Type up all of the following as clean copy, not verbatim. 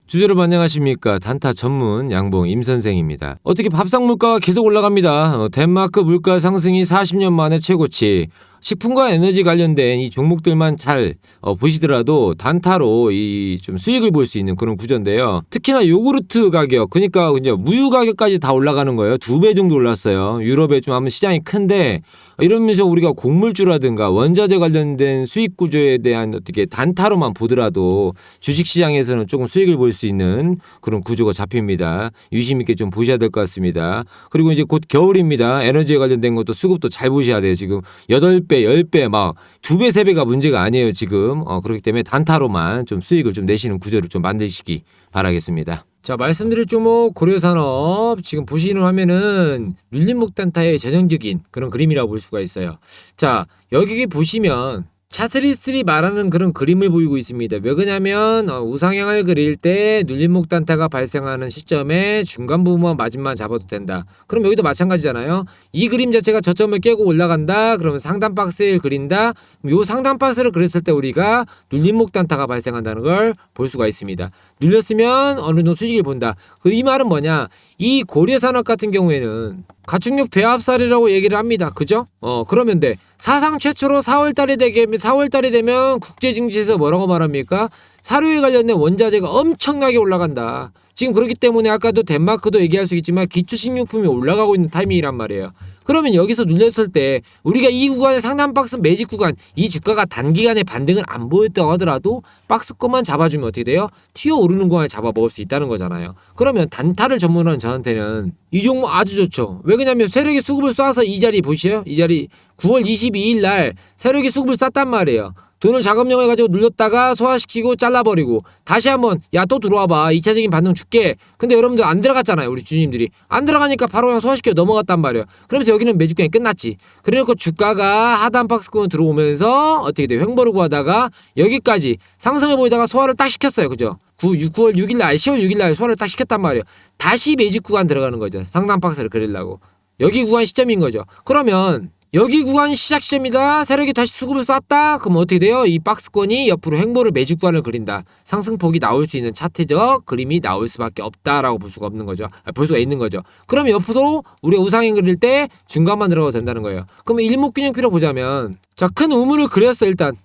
주제로 안녕하십니까. 단타 전문 양봉 임선생입니다. 어떻게 밥상 물가가 계속 올라갑니다. 덴마크 물가 상승이 40년 만에 최고치. 식품과 에너지 관련된 이 종목들만 잘 보시더라도 단타로 이 좀 수익을 볼 수 있는 그런 구조인데요. 특히나 요구르트 가격, 그러니까 이제 우유 가격까지 다 올라가는 거예요. 2배 정도 올랐어요. 유럽에 좀 아무 시장이 큰데 이러면서 우리가 곡물주라든가 원자재 관련된 수익 구조에 대한 어떻게 단타로만 보더라도 주식시장에서는 조금 수익을 볼 수 있는 그런 구조가 잡힙니다. 유심 있게 좀 보셔야 될 것 같습니다. 그리고 이제 곧 겨울입니다. 에너지에 관련된 것도 수급도 잘 보셔야 돼요. 지금 8배, 10배 막 2배, 3배가 문제가 아니에요. 지금. 그렇기 때문에 단타로만 좀 수익을 좀 내시는 구조를 좀 만드시기 바라겠습니다. 자, 말씀드릴 종목 고려산업 지금 보시는 화면은 눌림목 단타의 전형적인 그런 그림이라고 볼 수가 있어요. 자, 여기 보시면 차트리스트리 말하는 그런 그림을 보이고 있습니다. 왜 그러냐면 우상향을 그릴 때 눌림목 단타가 발생하는 시점에 중간 부분만 마진만 잡아도 된다. 그럼 여기도 마찬가지잖아요. 이 그림 자체가 저점을 깨고 올라간다. 그러면 상단 박스를 그린다. 요 상단 박스를 그렸을 때 우리가 눌림목 단타가 발생한다는 걸 볼 수가 있습니다. 눌렸으면 어느 정도 수익을 본다. 이 말은 뭐냐? 이 고려산업 같은 경우에는 가축육 배합사례라고 얘기를 합니다. 그죠? 그러면 돼. 사상 최초로 4월달이 되면 국제증시에서 뭐라고 말합니까? 사료에 관련된 원자재가 엄청나게 올라간다. 지금 그렇기 때문에 아까도 덴마크도 얘기할 수 있지만 기초식료품이 올라가고 있는 타이밍이란 말이에요. 그러면 여기서 눌렸을 때 우리가 이 구간의 상단 박스 매직 구간, 이 주가가 단기간에 반등을 안 보였다고 하더라도 박스권만 잡아주면 어떻게 돼요? 튀어 오르는 구간을 잡아 먹을 수 있다는 거잖아요. 그러면 단타를 전문하는 저한테는 이 종목 아주 좋죠. 왜 그러냐면 세력이 수급을 쏴서 이 자리 보시죠. 이 자리 9월 22일 날 세력이 수급을 쐈단 말이에요. 돈을 자금용해 가지고 눌렸다가 소화시키고 잘라버리고 다시 한번 야 또 들어와봐 2차적인 반등 줄게. 근데 여러분들 안 들어갔잖아요. 우리 주님들이 안 들어가니까 바로 그냥 소화시켜 넘어갔단 말이에요. 그러면서 여기는 매주권이 끝났지. 그래놓고 주가가 하단 박스권 들어오면서 어떻게 돼요? 횡보를 구하다가 여기까지 상승을 보이다가 소화를 딱 시켰어요. 그죠? 9월 6일날 10월 6일날 소화를 딱 시켰단 말이에요. 다시 매직 구간 들어가는 거죠. 상단 박스를 그리려고. 여기 구간 시점인 거죠. 그러면 여기 구간 시작 시점이다. 세력이 다시 수급을 쐈다. 그럼 어떻게 돼요? 이 박스권이 옆으로 횡보를 매직 구간을 그린다. 상승폭이 나올 수 있는 차트적 그림이 나올 수밖에 없다라고 볼 수가 없는 거죠. 볼 수가 있는 거죠. 그러면 옆으로 우리가 우상향 그릴 때 중간만 들어가도 된다는 거예요. 그러면 일목균형표로 보자면 자, 큰 우물을 그렸어 일단.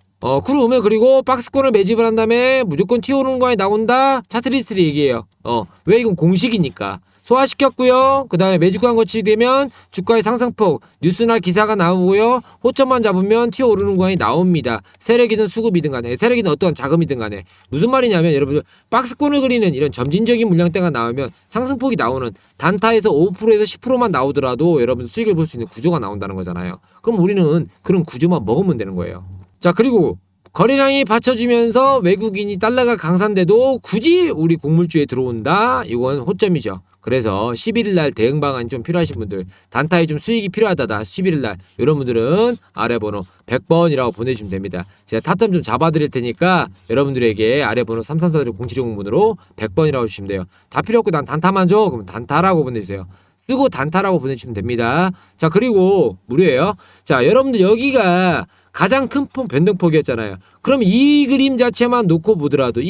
큰 우물 그리고 박스권을 매집을 한 다음에 무조건 튀어오르는 구간이 나온다. 차트리스트를 얘기해요. 왜 이건 공식이니까. 소화시켰고요. 그 다음에 매직구간 거치게 되면 주가의 상승폭, 뉴스나 기사가 나오고요. 호점만 잡으면 튀어오르는 구간이 나옵니다. 세력이든 수급이든 간에, 세력이든 어떠한 자금이든 간에. 무슨 말이냐면 여러분들 박스권을 그리는 이런 점진적인 물량대가 나오면 상승폭이 나오는 단타에서 5%에서 10%만 나오더라도 여러분들 수익을 볼 수 있는 구조가 나온다는 거잖아요. 그럼 우리는 그런 구조만 먹으면 되는 거예요. 자, 그리고 거래량이 받쳐주면서 외국인이 달러가 강산돼도 굳이 우리 곡물주에 들어온다? 이건 호점이죠. 그래서 11일날 대응 방안이 좀 필요하신 분들, 단타에 좀 수익이 필요하다다 11일날 이런 분들은 아래 번호 100번이라고 보내주시면 됩니다. 제가 타점 좀 잡아드릴 테니까 여러분들에게 아래 번호 3341-0710번으로 100번이라고 주시면 돼요. 다 필요 없고 난 단타만 줘? 그럼 단타라고 보내주세요. 쓰고 단타라고 보내주시면 됩니다. 자, 그리고 무료예요. 자, 여러분들 여기가 가장 큰 변동폭이었잖아요. 그럼 이 그림 자체만 놓고 보더라도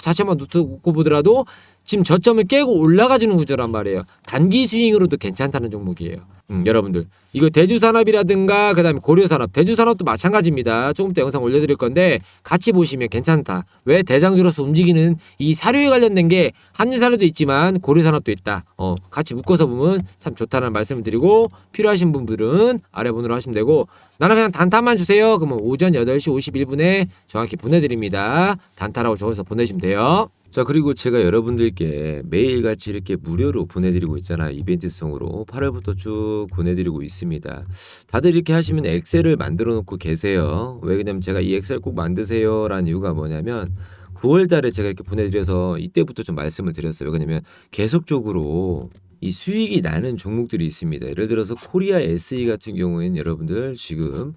자체만 놓고 보더라도 지금 저점을 깨고 올라가주는 구조란 말이에요. 단기 스윙으로도 괜찮다는 종목이에요. 여러분들 이거 대주산업이라든가 그 다음에 고려산업, 대주산업도 마찬가지입니다. 조금 더 영상 올려드릴 건데 같이 보시면 괜찮다. 왜? 대장주로서 움직이는 이 사료에 관련된 게 한일사료도 있지만 고려산업도 있다. 같이 묶어서 보면 참 좋다는 말씀을 드리고 필요하신 분들은 아래 번호로 하시면 되고 나는 그냥 단타만 주세요. 그러면 오전 8시 51분에 정확히 보내드립니다. 단타라고 적어서 보내시면 돼요. 자, 그리고 제가 여러분들께 매일같이 이렇게 무료로 보내드리고 있잖아요. 이벤트성으로 8월부터 쭉 보내드리고 있습니다. 다들 이렇게 하시면 엑셀을 만들어 놓고 계세요. 왜 그러냐면 제가 이 엑셀 꼭 만드세요 라는 이유가 뭐냐면 9월 달에 제가 이렇게 보내드려서 이때부터 좀 말씀을 드렸어요. 왜냐면 계속적으로 이 수익이 나는 종목들이 있습니다. 예를 들어서 코리아 SE 같은 경우에는 여러분들 지금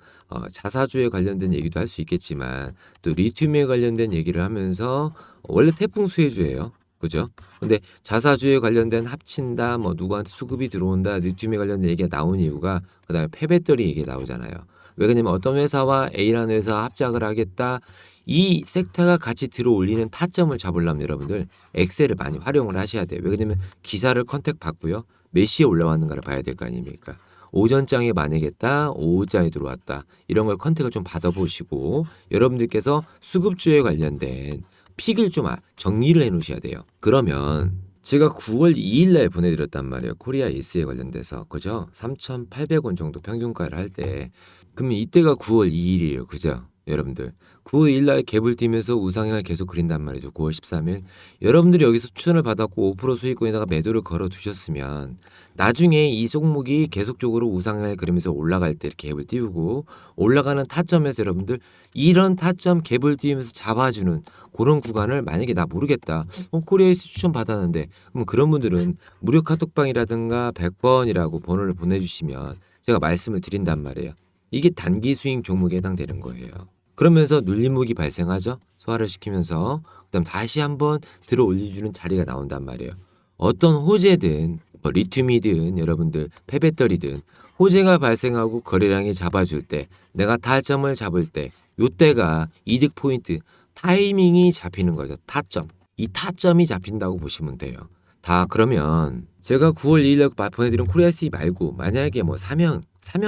자사주에 관련된 얘기도 할 수 있겠지만 또 리튬에 관련된 얘기를 하면서 원래 태풍 수혜주예요. 그죠? 근데 자사주에 관련된 합친다, 뭐 누구한테 수급이 들어온다, 리튬에 관련된 얘기가 나온 이유가 그다음에 폐배터리 얘기가 나오잖아요. 왜 그러냐면 어떤 회사와 A라는 회사와 합작을 하겠다. 이 섹터가 같이 들어올리는 타점을 잡으려면 여러분들 엑셀을 많이 활용을 하셔야 돼요. 왜냐면 기사를 컨택 받고요. 몇 시에 올라왔는가를 봐야 될 거 아닙니까? 오전장에 만약에 오후장에 들어왔다. 이런 걸 컨택을 좀 받아보시고 여러분들께서 수급주에 관련된 픽을 좀 정리를 해 놓으셔야 돼요. 그러면 제가 9월 2일 날 보내드렸단 말이에요. 코리아 S에 관련돼서. 그죠? 3,800원 정도 평균가를 할 때. 그러면 이때가 9월 2일이에요. 그죠? 여러분들. 9월 2일 날 갭을 띄면서 우상향을 계속 그린단 말이죠. 9월 13일. 여러분들이 여기서 추천을 받았고 5% 수익권에다가 매도를 걸어 두셨으면 나중에 이 종목이 계속적으로 우상향을 그리면서 올라갈 때 이렇게 갭을 띄우고 올라가는 타점에서 여러분들 이런 타점 갭을 띄우면서 잡아주는 그런 구간을 만약에 나 모르겠다. 코리아에서 추천 받았는데 그럼 그런 분들은 무료 카톡방이라든가 100번이라고 번호를 보내주시면 제가 말씀을 드린단 말이에요. 이게 단기 스윙 종목에 해당되는 거예요. 그러면서 눌림목이 발생하죠. 소화를 시키면서 그다음 다시 한번 들어 올려주는 자리가 나온단 말이에요. 어떤 호재든 리튬이든 여러분들 폐배터리든 호재가 발생하고 거래량이 잡아줄 때 내가 타점을 잡을 때 요때가 이득 포인트 타이밍이 잡히는 거죠. 타점. 이 타점이 잡힌다고 보시면 돼요. 다 그러면 제가 9월 2일 보내드린 코리아C 말고 만약에 뭐 사명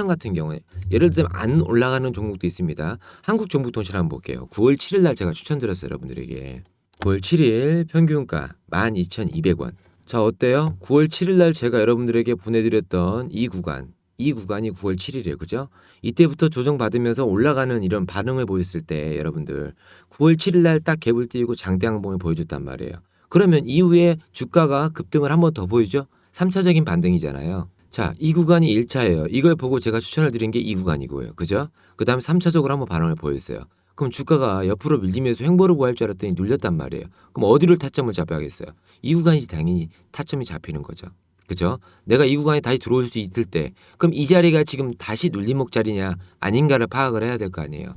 같은 경우에 예를 들면 안 올라가는 종목도 있습니다. 한국정보통신 한번 볼게요. 9월 7일 날 제가 추천드렸어요. 여러분들에게. 9월 7일 평균가 12,200원. 자 어때요? 9월 7일 날 제가 여러분들에게 보내드렸던 이 구간이 9월 7일이에요. 그죠? 이때부터 조정받으면서 올라가는 이런 반응을 보였을 때 여러분들 9월 7일 날 딱 갭을 띄우고 장대 항봉을 보여줬단 말이에요. 그러면 이후에 주가가 급등을 한 번 더 보이죠? 3차적인 반등이잖아요. 자, 이 구간이 1차예요. 이걸 보고 제가 추천을 드린 게 이 구간이고요. 그죠? 그 다음에 3차적으로 한번 반응을 보였어요. 그럼 주가가 옆으로 밀리면서 횡보를 구할 줄 알았더니 눌렸단 말이에요. 그럼 어디를 타점을 잡아야겠어요? 이 구간이 당연히 타점이 잡히는 거죠. 그죠? 내가 이 구간에 다시 들어올 수 있을 때 그럼 이 자리가 지금 다시 눌림목 자리냐 아닌가를 파악을 해야 될 거 아니에요.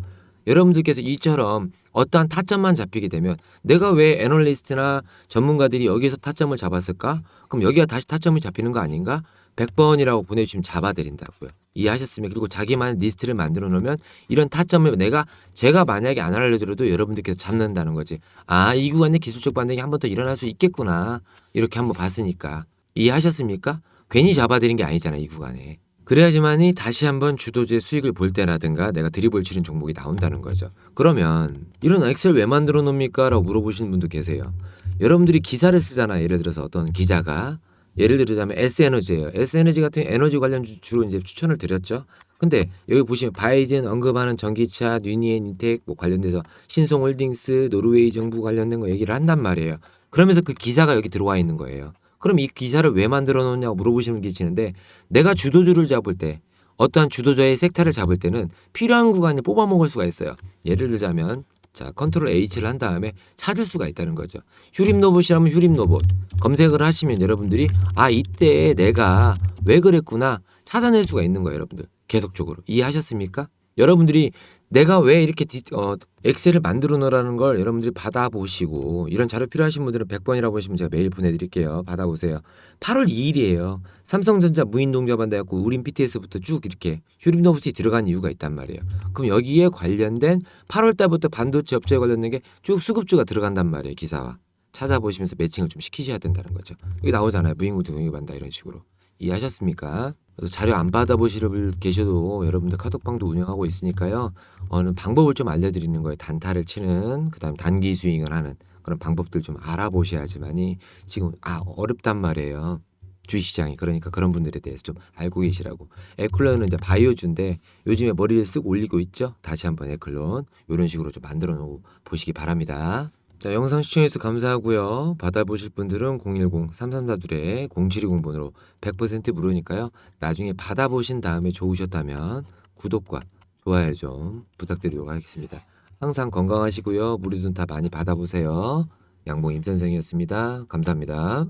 여러분들께서 이처럼 어떠한 타점만 잡히게 되면 내가 왜 애널리스트나 전문가들이 여기서 타점을 잡았을까? 그럼 여기가 다시 타점이 잡히는 거 아닌가? 100번이라고 보내주시면 잡아드린다고요. 이해하셨습니까? 그리고 자기만의 리스트를 만들어 놓으면 이런 타점을 제가 만약에 안 알려드려도 여러분들께서 잡는다는 거지. 아, 이 구간에 기술적 반등이 한 번 더 일어날 수 있겠구나. 이렇게 한번 봤으니까. 이해하셨습니까? 괜히 잡아드린 게 아니잖아, 이 구간에. 그래야지만이 다시 한번 주도주의 수익을 볼 때라든가 내가 드리블 치는 종목이 나온다는 거죠. 그러면 이런 엑셀 왜 만들어 놓습니까? 라고 물어보시는 분도 계세요. 여러분들이 기사를 쓰잖아요. 예를 들어서 어떤 기자가 예를 들자면 S에너지예요. S에너지 같은 에너지 관련 주로 이제 추천을 드렸죠. 근데 여기 보시면 바이든 언급하는 전기차, 뉴니엔 인텍 뭐 관련돼서 신송홀딩스, 노르웨이 정부 관련된 거 얘기를 한단 말이에요. 그러면서 그 기사가 여기 들어와 있는 거예요. 그럼 이 기사를 왜 만들어 놓냐고 물어보시는 게 계시는데 내가 주도주를 잡을 때 어떠한 주도자의 섹터를 잡을 때는 필요한 구간에 뽑아 먹을 수가 있어요. 예를 들자면 자 컨트롤 H를 한 다음에 찾을 수가 있다는 거죠. 휴림 로봇이라면 휴림 로봇 검색을 하시면 여러분들이 아 이때 내가 왜 그랬구나 찾아낼 수가 있는 거예요. 여러분들 계속적으로 이해하셨습니까? 여러분들이 내가 왜 이렇게 엑셀을 만들어 놓으라는 걸 여러분들이 받아보시고 이런 자료 필요하신 분들은 100번이라고 하시면 제가 메일 보내드릴게요. 받아보세요. 8월 2일이에요. 삼성전자 무인동자반다 해갖고 우린 BTS부터 쭉 이렇게 휴림노브스에 들어간 이유가 있단 말이에요. 그럼 여기에 관련된 8월 달부터 반도체 업체에 관련된 게 쭉 수급주가 들어간단 말이에요. 기사와. 찾아보시면서 매칭을 좀 시키셔야 된다는 거죠. 여기 나오잖아요. 무인동자반다 이런 식으로. 이해하셨습니까? 자료 안 받아보시는 분 계셔도 여러분들 카톡방도 운영하고 있으니까요. 어느 방법을 좀 알려드리는 거예요. 단타를 치는 그다음 단기 스윙을 하는 그런 방법들 좀 알아보셔야지만이 지금 어렵단 말이에요. 주식시장이 그러니까 그런 분들에 대해서 좀 알고 계시라고. 에클론은 이제 바이오주인데 요즘에 머리를 쓱 올리고 있죠. 다시 한번 에클론 이런 식으로 좀 만들어 놓고 보시기 바랍니다. 자, 영상 시청해주셔서 감사하고요. 받아보실 분들은 010-3342-0720번으로 100% 무료니까요. 나중에 받아보신 다음에 좋으셨다면 구독과 좋아요 좀 부탁드리도록 하겠습니다. 항상 건강하시고요. 무료돈 다 많이 받아보세요. 양봉 임선생이었습니다. 감사합니다.